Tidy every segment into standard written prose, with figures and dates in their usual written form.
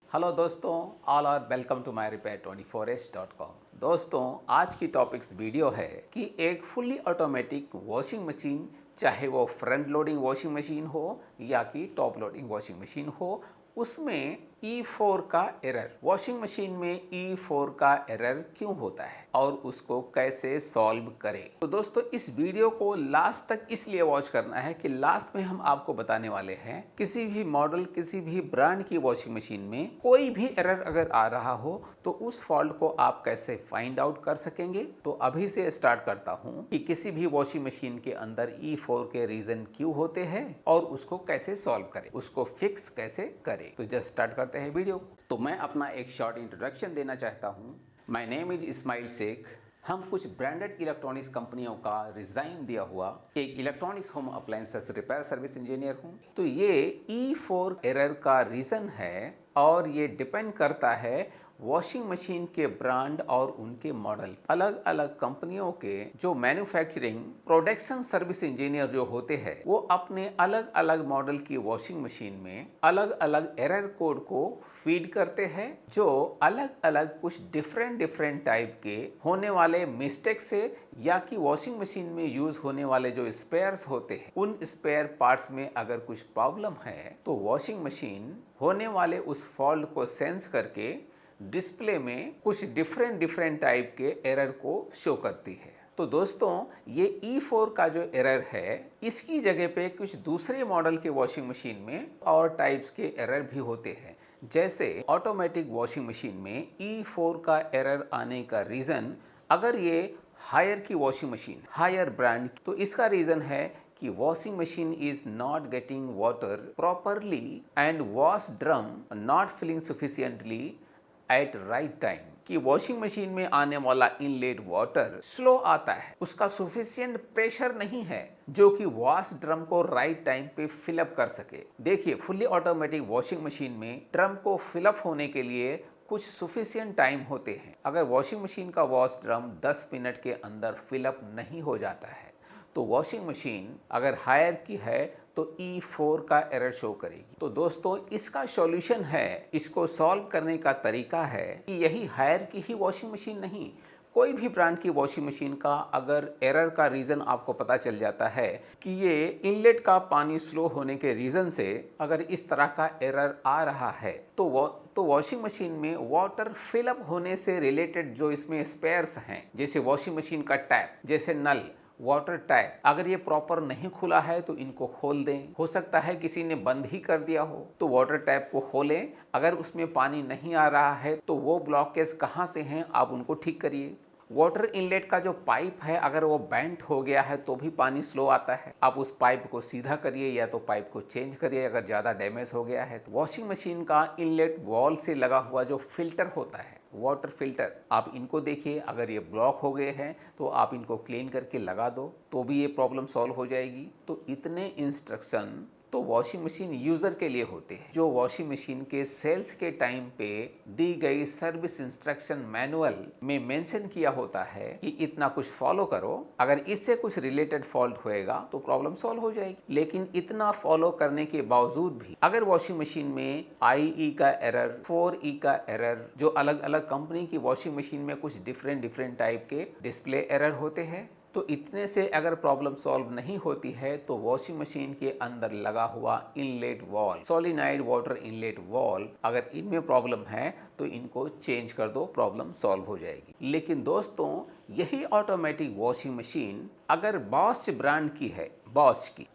Hello दोस्तों, all are welcome to my repair24h.com। दोस्तों, आज की टॉपिक्स वीडियो है कि एक फुल्ली ऑटोमेटिक वॉशिंग मशीन, चाहे वो फ्रंट लोडिंग वॉशिंग मशीन हो या कि टॉप लोडिंग वॉशिंग मशीन हो, उसमें E4 का एरर, वॉशिंग मशीन में E4 का एरर क्यों होता है और उसको कैसे सॉल्व करें। तो दोस्तों, इस वीडियो को लास्ट तक इसलिए वॉच करना है कि लास्ट में हम आपको बताने वाले हैं किसी भी मॉडल, किसी भी ब्रांड की वॉशिंग मशीन में कोई भी एरर अगर आ रहा हो तो उस फॉल्ट को आप कैसे फाइंड आउट कर सकेंगे। तो अभी से स्टार्ट करता हूं कि किसी भी वॉशिंग मशीन के अंदर E4 के रीजन क्यों होते हैं और उसको कैसे सॉल्व करें, उसको फिक्स कैसे करें। तो जस्ट स्टार्ट करते हैं वीडियो। तो मैं अपना एक शॉर्ट इंट्रोडक्शन देना चाहता हूं। My name is Ismail Shaikh. हम कुछ ब्रांडेड इलेक्ट्रॉनिक्स कंपनियों का रिजाइन दिया हुआ एक electronics home appliances repair service engineer हूं। तो ये E4 एरर का रीजन है और ये डिपेंड करता है वॉशिंग मशीन के ब्रांड और उनके मॉडल। अलग अलग कंपनियों के जो मैन्युफैक्चरिंग प्रोडक्शन सर्विस इंजीनियर जो होते हैं, वो अपने अलग अलग मॉडल की वॉशिंग मशीन में अलग अलग एरर कोड को फीड करते हैं, जो अलग अलग कुछ डिफरेंट टाइप के होने वाले मिस्टेक से या कि वॉशिंग मशीन में यूज होने वाले जो स्पेयर्स होते हैं, उन स्पेयर पार्ट्स में अगर कुछ प्रॉब्लम है तो वॉशिंग मशीन होने वाले उस फॉल्ट को सेंस करके डिस्प्ले में कुछ डिफरेंट टाइप के एरर को शो करती है। तो दोस्तों, ये E4 का जो एरर है, इसकी जगह पे कुछ दूसरे मॉडल के वॉशिंग मशीन में और टाइप्स के एरर भी होते हैं। जैसे ऑटोमेटिक वॉशिंग मशीन में E4 का एरर आने का रीज़न, अगर ये हायर की वॉशिंग मशीन, हायर ब्रांड, तो इसका रीज़न है कि washing machine is not getting water properly and wash drum not filling sufficiently at right time. कि वॉशिंग मशीन में आने वाला इनलेट वाटर स्लो आता है, उसका सुफिशिएंट प्रेशर नहीं है जो कि वॉश ड्रम को राइट टाइम पे फिलअप कर सके। देखिए, फुल्ली ऑटोमेटिक वॉशिंग मशीन में ड्रम को फिलअप होने के लिए कुछ सुफिशिएंट टाइम होते हैं। अगर वॉशिंग मशीन का वॉश ड्रम 10 मिनट के अंदर फिलअप नहीं हो जाता है तो वॉशिंग मशीन अगर हायर की है तो E4 का एरर शो करेगी। तो दोस्तों, इसका सॉल्यूशन है, इसको सॉल्व करने का तरीका है कि यही हायर की ही वॉशिंग मशीन नहीं, कोई भी ब्रांड की वॉशिंग मशीन का अगर एरर का रीज़न आपको पता चल जाता है कि ये इनलेट का पानी स्लो होने के रीज़न से अगर इस तरह का एरर आ रहा है तो वॉशिंग मशीन में वाटर फिलअप होने से रिलेटेड जो इसमें स्पेयर्स हैं, जैसे वॉशिंग मशीन का टैप, जैसे नल, वाटर टैप, अगर ये प्रॉपर नहीं खुला है तो इनको खोल दें। हो सकता है किसी ने बंद ही कर दिया हो, तो वाटर टैप को खोलें। अगर उसमें पानी नहीं आ रहा है तो वो ब्लॉकेज कहाँ से हैं, आप उनको ठीक करिए। वाटर इनलेट का जो पाइप है, अगर वो बेंट हो गया है तो भी पानी स्लो आता है, आप उस पाइप को सीधा करिए या तो पाइप को चेंज करिए अगर ज़्यादा डैमेज हो गया है तो। वॉशिंग मशीन का इनलेट वॉल से लगा हुआ जो फिल्टर होता है, वाटर फिल्टर, आप इनको देखिए, अगर ये ब्लॉक हो गए हैं तो आप इनको क्लीन करके लगा दो तो भी ये प्रॉब्लम सॉल्व हो जाएगी। तो इतने इंस्ट्रक्शन तो वॉशिंग मशीन यूज़र के लिए होते हैं, जो वॉशिंग मशीन के सेल्स के टाइम पे दी गई सर्विस इंस्ट्रक्शन मैनुअल में मेंशन किया होता है कि इतना कुछ फॉलो करो, अगर इससे कुछ रिलेटेड फॉल्ट होएगा तो प्रॉब्लम सॉल्व हो जाएगी। लेकिन इतना फॉलो करने के बावजूद भी अगर वॉशिंग मशीन में IE का एरर, 4E का एरर, जो अलग अलग कंपनी की वॉशिंग मशीन में कुछ डिफरेंट टाइप के डिस्प्ले एरर होते हैं, तो इतने से अगर प्रॉब्लम सॉल्व नहीं होती है तो वॉशिंग मशीन के अंदर लगा हुआ inlet valve, solenoid water inlet valve, अगर इनमें प्रॉब्लम है तो इनको चेंज कर दो, प्रॉब्लम सॉल्व हो जाएगी। लेकिन दोस्तों, यही ऑटोमेटिक वॉशिंग मशीन अगर बॉश ब्रांड की है,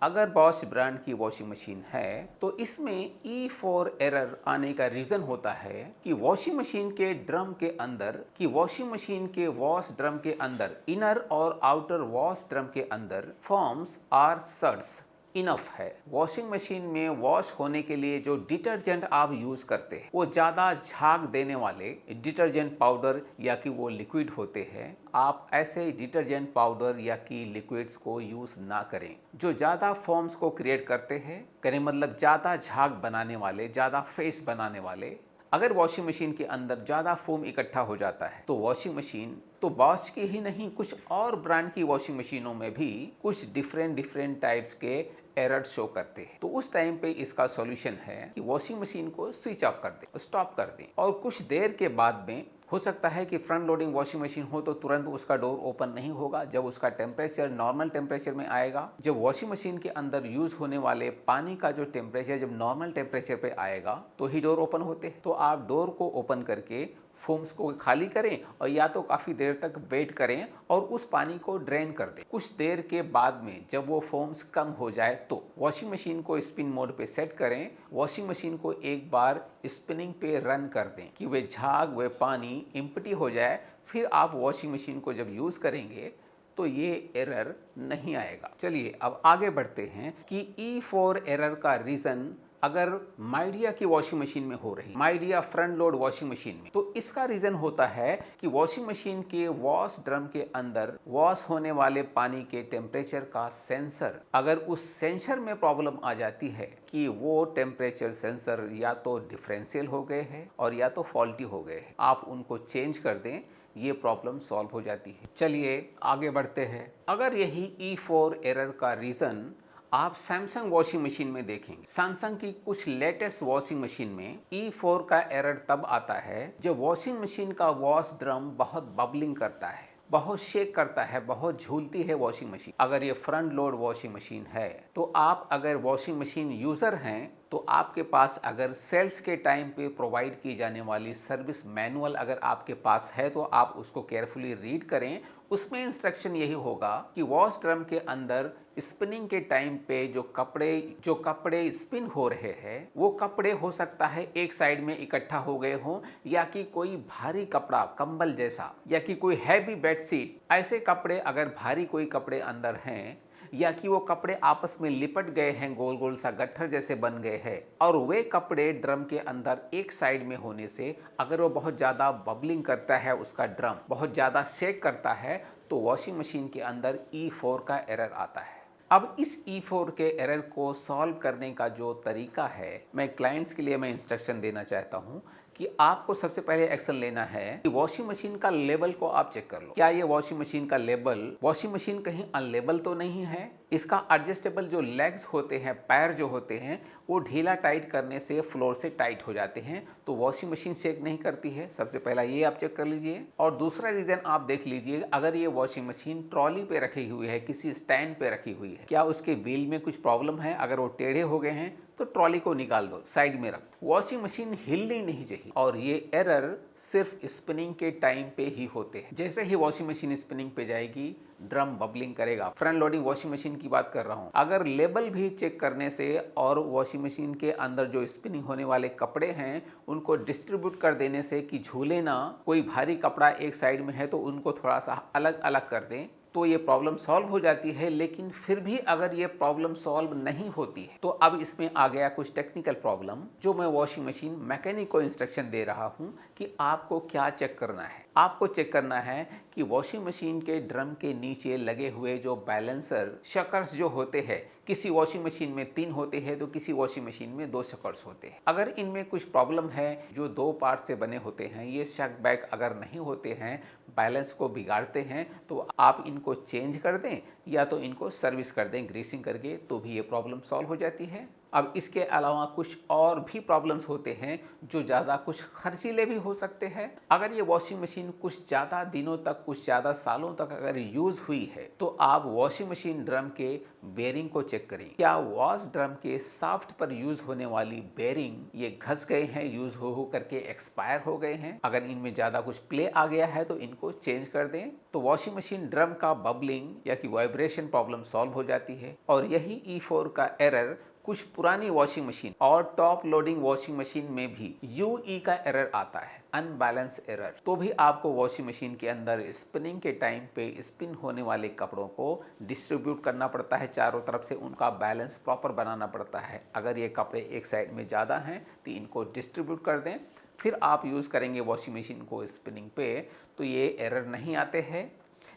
अगर बॉश ब्रांड की वॉशिंग मशीन है तो इसमें E4 एरर आने का रीजन होता है कि वॉशिंग मशीन के ड्रम के अंदर, कि वॉशिंग मशीन के वॉश ड्रम के अंदर, इनर और आउटर वॉश ड्रम के अंदर फॉर्म्स आर सर्ट्स इनफ है। वॉशिंग मशीन में वॉश होने के लिए जो डिटर्जेंट आप यूज करते हैं वो ज्यादा झाग देने वाले डिटर्जेंट पाउडर या कि वो लिक्विड होते हैं। आप ऐसे डिटर्जेंट पाउडर या कि लिक्विड्स को यूज ना करें जो ज्यादा फॉर्म्स को क्रिएट करते हैं, करें मतलब ज्यादा झाग बनाने वाले, ज्यादा फेस बनाने वाले। अगर वॉशिंग मशीन के अंदर ज़्यादा फोम इकट्ठा हो जाता है तो वॉशिंग मशीन तो बॉश की ही नहीं, कुछ और ब्रांड की वॉशिंग मशीनों में भी कुछ डिफरेंट टाइप्स के एरर शो करते हैं। तो उस टाइम पे इसका सॉल्यूशन है कि वॉशिंग मशीन को स्विच ऑफ कर दें, स्टॉप कर दें, और कुछ देर के बाद में हो सकता है कि फ्रंट लोडिंग वॉशिंग मशीन हो तो तुरंत उसका डोर ओपन नहीं होगा। जब उसका टेम्परेचर नॉर्मल टेम्परेचर में आएगा, जब वॉशिंग मशीन के अंदर यूज होने वाले पानी का जो टेम्परेचर जब नॉर्मल टेम्परेचर पे आएगा तो ही डोर ओपन होते हैं। तो आप डोर को ओपन करके फोम्स को खाली करें और या तो काफ़ी देर तक वेट करें और उस पानी को ड्रेन कर दें। कुछ देर के बाद में जब वो फोम्स कम हो जाए तो वॉशिंग मशीन को स्पिन मोड पे सेट करें। वॉशिंग मशीन को एक बार स्पिनिंग पे रन कर दें कि वे झाग वे पानी एम्प्टी हो जाए। फिर आप वॉशिंग मशीन को जब यूज़ करेंगे तो ये एरर नहीं आएगा। चलिए अब आगे बढ़ते हैं कि E4 एरर का रीज़न अगर माइडिया की वॉशिंग मशीन में हो रही, Midea front load washing machine में, तो इसका रीजन होता है कि वॉशिंग मशीन के वॉश ड्रम के अंदर वॉश होने वाले पानी के टेम्परेचर का सेंसर, अगर उस सेंसर में प्रॉब्लम आ जाती है कि वो टेम्परेचर सेंसर या तो डिफरेंशियल हो गए हैं और या तो फॉल्टी हो गए हैं, आप उनको चेंज कर दें, ये प्रॉब्लम सॉल्व हो जाती है। चलिए आगे बढ़ते हैं। अगर यही E4 एरर का रीजन आप सैमसंग वॉशिंग मशीन में देखेंगे, सैमसंग की कुछ लेटेस्ट वॉशिंग मशीन में E4 का एरर तब आता है जब वॉशिंग मशीन का वॉश ड्रम बहुत बबलिंग करता है, बहुत शेक करता है, बहुत झूलती है वॉशिंग मशीन। अगर ये फ्रंट लोड वॉशिंग मशीन है तो आप अगर वॉशिंग मशीन यूज़र हैं तो आपके पास अगर सेल्स के टाइम पे प्रोवाइड की जाने वाली सर्विस मैनुअल अगर आपके पास है तो आप उसको केयरफुली रीड करें। उसमें इंस्ट्रक्शन यही होगा कि वॉश ड्रम के अंदर स्पिनिंग के टाइम पे जो कपड़े स्पिन हो रहे हैं वो कपड़े हो सकता है एक साइड में इकट्ठा हो गए हों, या कि कोई भारी कपड़ा कंबल जैसा, या कि कोई हैवी बेडशीट, ऐसे कपड़े अगर भारी कोई कपड़े अंदर हैं, या कि वो कपड़े आपस में लिपट गए हैं, गोल गोल सा गट्ठर जैसे बन गए हैं, और वे कपड़े ड्रम के अंदर एक साइड में होने से अगर वो बहुत ज़्यादा बबलिंग करता है, उसका ड्रम बहुत ज़्यादा शेक करता है, तो वॉशिंग मशीन के अंदर E4 का एरर आता है। अब इस E4 के एरर को सॉल्व करने का जो तरीका है, मैं क्लाइंट्स के लिए मैं इंस्ट्रक्शन देना चाहता हूँ कि आपको सबसे पहले एक्शन लेना है कि वॉशिंग मशीन का लेबल को आप चेक कर लो। क्या ये वॉशिंग मशीन का लेबल, वॉशिंग मशीन कहीं अनलेबल तो नहीं है? इसका एडजस्टेबल जो लेग्स होते हैं, पैर जो होते हैं, वो ढीला टाइट करने से फ्लोर से टाइट हो जाते हैं, तो वॉशिंग मशीन शेक नहीं करती है। सबसे पहला ये आप चेक कर लीजिए। और दूसरा रीज़न आप देख लीजिए, अगर ये वॉशिंग मशीन ट्रॉली पे रखी हुई है, किसी स्टैंड पे रखी हुई है, क्या उसके व्हील में कुछ प्रॉब्लम है? अगर वो टेढ़े हो गए हैं तो ट्रॉली को निकाल दो, साइड में रखो। वॉशिंग मशीन हिलनी नहीं चाहिए, और ये एरर सिर्फ स्पिनिंग के टाइम पे ही होते हैं। जैसे ही वॉशिंग मशीन स्पिनिंग पे जाएगी, ड्रम बबलिंग करेगा। फ्रंट लोडिंग वॉशिंग मशीन की बात कर रहा हूँ। अगर लेबल भी चेक करने से और वॉशिंग मशीन के अंदर जो स्पिनिंग होने वाले कपड़े हैं उनको डिस्ट्रीब्यूट कर देने से कि झूले ना, कोई भारी कपड़ा एक साइड में है तो उनको थोड़ा सा अलग अलग कर दें, तो ये प्रॉब्लम सॉल्व हो जाती है। लेकिन फिर भी अगर ये प्रॉब्लम सॉल्व नहीं होती है तो अब इसमें आ गया कुछ टेक्निकल प्रॉब्लम, जो मैं वॉशिंग मशीन मैकेनिक को इंस्ट्रक्शन दे रहा हूं कि आपको क्या चेक करना है। आपको चेक करना है कि वॉशिंग मशीन के ड्रम के नीचे लगे हुए जो बैलेंसर शकर्स जो होते हैं, किसी वॉशिंग मशीन में 3 होते हैं तो किसी वॉशिंग मशीन में 2 शकर्स होते हैं। अगर इनमें कुछ प्रॉब्लम है, जो 2 पार्ट से बने होते हैं, ये शक बैक अगर नहीं होते हैं, बैलेंस को बिगाड़ते हैं, तो आप इनको चेंज कर दें या तो इनको सर्विस कर दें ग्रीसिंग करके, तो भी ये प्रॉब्लम सॉल्व हो जाती है। अब इसके अलावा कुछ और भी प्रॉब्लम्स होते हैं जो ज़्यादा कुछ खर्चीले भी हो सकते हैं। अगर ये वॉशिंग मशीन कुछ ज़्यादा दिनों तक, कुछ ज़्यादा सालों तक अगर यूज़ हुई है तो आप वॉशिंग मशीन ड्रम के बेरिंग को चेक करें। क्या वॉश ड्रम के शाफ्ट पर यूज़ होने वाली बेरिंग ये घस गए हैं, यूज़ हो करके एक्सपायर हो गए हैं? अगर इनमें ज़्यादा कुछ प्ले आ गया है तो इनको चेंज कर दें, तो वॉशिंग मशीन ड्रम का बबलिंग या कि वाइब्रेशन प्रॉब्लम सॉल्व हो जाती है। और यही E4 का एरर कुछ पुरानी वॉशिंग मशीन और टॉप लोडिंग वॉशिंग मशीन में भी UE का एरर आता है, अनबैलेंस एरर। तो भी आपको वॉशिंग मशीन के अंदर स्पिनिंग के टाइम पे स्पिन होने वाले कपड़ों को डिस्ट्रीब्यूट करना पड़ता है, चारों तरफ से उनका बैलेंस प्रॉपर बनाना पड़ता है। अगर ये कपड़े एक साइड में ज़्यादा हैं तो इनको डिस्ट्रीब्यूट कर दें, फिर आप यूज़ करेंगे वॉशिंग मशीन को स्पिनिंग पे, तो ये एरर नहीं आते हैं।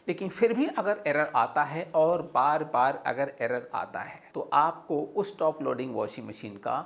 लेकिन फिर भी अगर एरर आता है और बार बार अगर एरर आता है तो आपको उस टॉप लोडिंग वॉशिंग मशीन का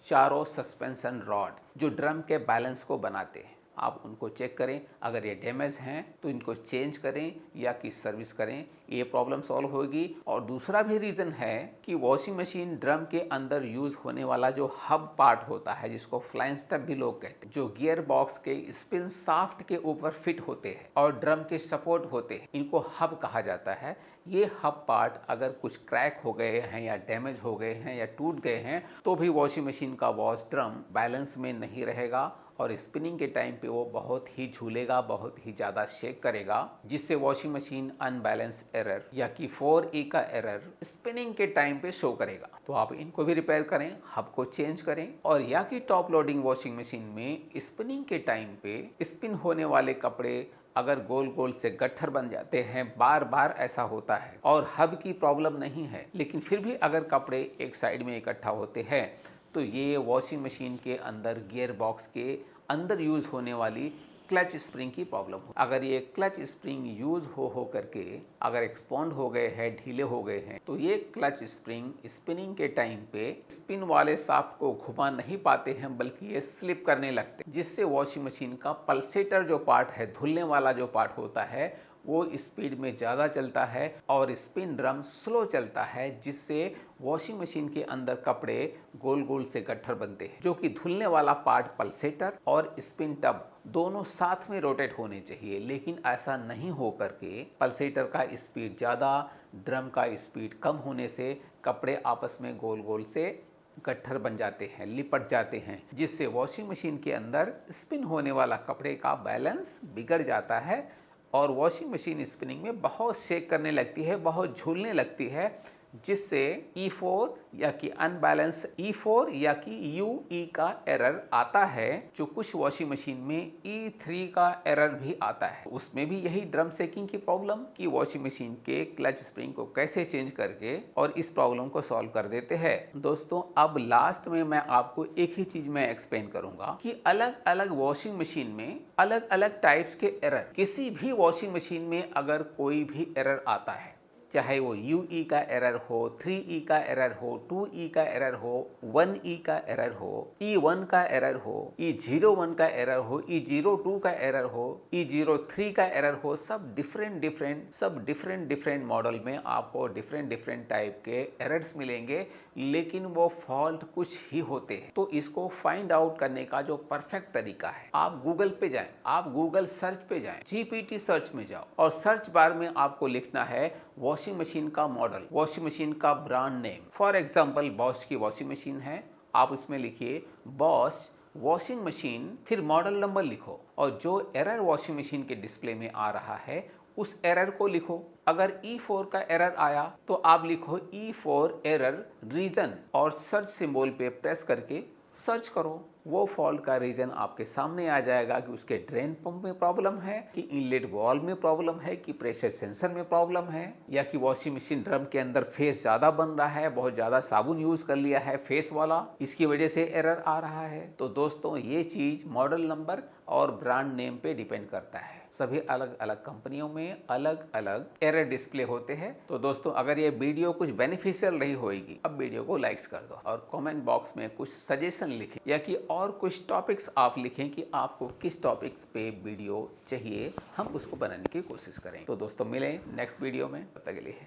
चारों सस्पेंशन रॉड जो ड्रम के बैलेंस को बनाते हैं, आप उनको चेक करें। अगर ये डैमेज हैं तो इनको चेंज करें या कि सर्विस करें, ये प्रॉब्लम सॉल्व होगी। और दूसरा भी रीज़न है कि वॉशिंग मशीन ड्रम के अंदर यूज़ होने वाला जो हब पार्ट होता है, जिसको फ्लाइंग स्टब भी लोग कहते हैं, जो गियर बॉक्स के स्पिन शाफ्ट के ऊपर फिट होते हैं और ड्रम के सपोर्ट होते हैं, इनको हब कहा जाता है। ये हब पार्ट अगर कुछ क्रैक हो गए हैं या डैमेज हो गए हैं या टूट गए हैं तो भी वॉशिंग मशीन का वॉश ड्रम बैलेंस में नहीं रहेगा और स्पिनिंग के टाइम पे वो बहुत ही झूलेगा, बहुत ही ज़्यादा शेक करेगा, जिससे वॉशिंग मशीन अनबैलेंस एरर या कि 4E का एरर स्पिनिंग के टाइम पे शो करेगा। तो आप इनको भी रिपेयर करें, हब को चेंज करें। और या कि टॉप लोडिंग वॉशिंग मशीन में स्पिनिंग के टाइम पे स्पिन होने वाले कपड़े अगर गोल गोल से गट्ठर बन जाते हैं, बार बार ऐसा होता है और हब की प्रॉब्लम नहीं है, लेकिन फिर भी अगर कपड़े एक साइड में इकट्ठा होते हैं तो ये वॉशिंग मशीन के अंदर गियर बॉक्स के अंदर यूज़ होने वाली क्लच स्प्रिंग की प्रॉब्लम हो। अगर ये क्लच स्प्रिंग यूज़ हो करके अगर एक्सपॉन्ड हो गए हैं, ढीले हो गए हैं, तो ये क्लच स्प्रिंग स्पिनिंग के टाइम पे स्पिन वाले शाफ्ट को घुमा नहीं पाते हैं, बल्कि ये स्लिप करने लगते हैं, जिससे वॉशिंग मशीन का पल्सेटर जो पार्ट है, धुलने वाला जो पार्ट होता है, वो स्पीड में ज़्यादा चलता है और स्पिन ड्रम स्लो चलता है, जिससे वॉशिंग मशीन के अंदर कपड़े गोल गोल से गट्ठर बनते हैं। जो कि धुलने वाला पार्ट पल्सेटर और स्पिन टब दोनों साथ में रोटेट होने चाहिए, लेकिन ऐसा नहीं हो करके पल्सेटर का स्पीड ज़्यादा, ड्रम का स्पीड कम होने से कपड़े आपस में गोल गोल से गट्ठर बन जाते हैं, लिपट जाते हैं, जिससे वॉशिंग मशीन के अंदर स्पिन होने वाला कपड़े का बैलेंस बिगड़ जाता है और वॉशिंग मशीन स्पिनिंग में बहुत शेक करने लगती है, बहुत झूलने लगती है, जिससे E4 या कि अनबैलेंस E4 या कि UE का एरर आता है, जो कुछ वॉशिंग मशीन में E3 का एरर भी आता है। उसमें भी यही ड्रम सेकिंग की प्रॉब्लम कि वॉशिंग मशीन के क्लच स्प्रिंग को कैसे चेंज करके और इस प्रॉब्लम को सॉल्व कर देते हैं। दोस्तों, अब लास्ट में मैं आपको एक ही चीज मैं एक्सप्लेन करूंगा कि अलग अलग वॉशिंग मशीन में अलग अलग टाइप्स के एरर, किसी भी वॉशिंग मशीन में अगर कोई भी एरर आता है, चाहे वो UE का एरर हो, 3E का एरर हो, 2E का एरर हो, 1E का एरर हो, E1 का एरर हो, E01 का एरर हो, E02 का एरर हो, E03 का एरर हो, सब डिफरेंट मॉडल में आपको डिफरेंट टाइप के एरर्स मिलेंगे, लेकिन वो फॉल्ट कुछ ही होते हैं। तो इसको फाइंड आउट करने का जो परफेक्ट तरीका है, आप गूगल पे जाएं, आप गूगल सर्च पे जाएं, GPT सर्च में जाओ और सर्च बार में आपको लिखना है वॉशिंग मशीन का मॉडल, वॉशिंग मशीन का brand name. For example Bosch की वॉशिंग मशीन है, आप उसमें लिखिए बॉश वॉशिंग मशीन, फिर मॉडल नंबर लिखो और जो एरर वॉशिंग मशीन के डिस्प्ले में आ रहा है उस एरर को लिखो। अगर E4 का एरर आया तो आप लिखो E4 एरर रीजन और सर्च सिंबल पे प्रेस करके सर्च करो। वो फॉल्ट का रीजन आपके सामने आ जाएगा कि उसके ड्रेन पंप में प्रॉब्लम है, कि इनलेट वॉल्व में प्रॉब्लम है, कि प्रेशर सेंसर में प्रॉब्लम है, या कि वॉशिंग मशीन ड्रम के अंदर फेस ज़्यादा बन रहा है, बहुत ज़्यादा साबुन यूज़ कर लिया है फेस वाला, इसकी वजह से एरर आ रहा है। तो दोस्तों, ये चीज़ मॉडल नंबर और ब्रांड नेम पे डिपेंड करता है। सभी अलग अलग कंपनियों में अलग अलग एरर डिस्प्ले होते हैं। तो दोस्तों, अगर ये वीडियो कुछ बेनिफिशियल रही होगी, अब वीडियो को लाइक्स कर दो और कमेंट बॉक्स में कुछ सजेशन लिखें या कि और कुछ टॉपिक्स आप लिखें कि आपको किस टॉपिक्स पे वीडियो चाहिए, हम उसको बनाने की कोशिश करें। तो दोस्तों, मिलें नेक्स्ट वीडियो में, तब तक के लिए।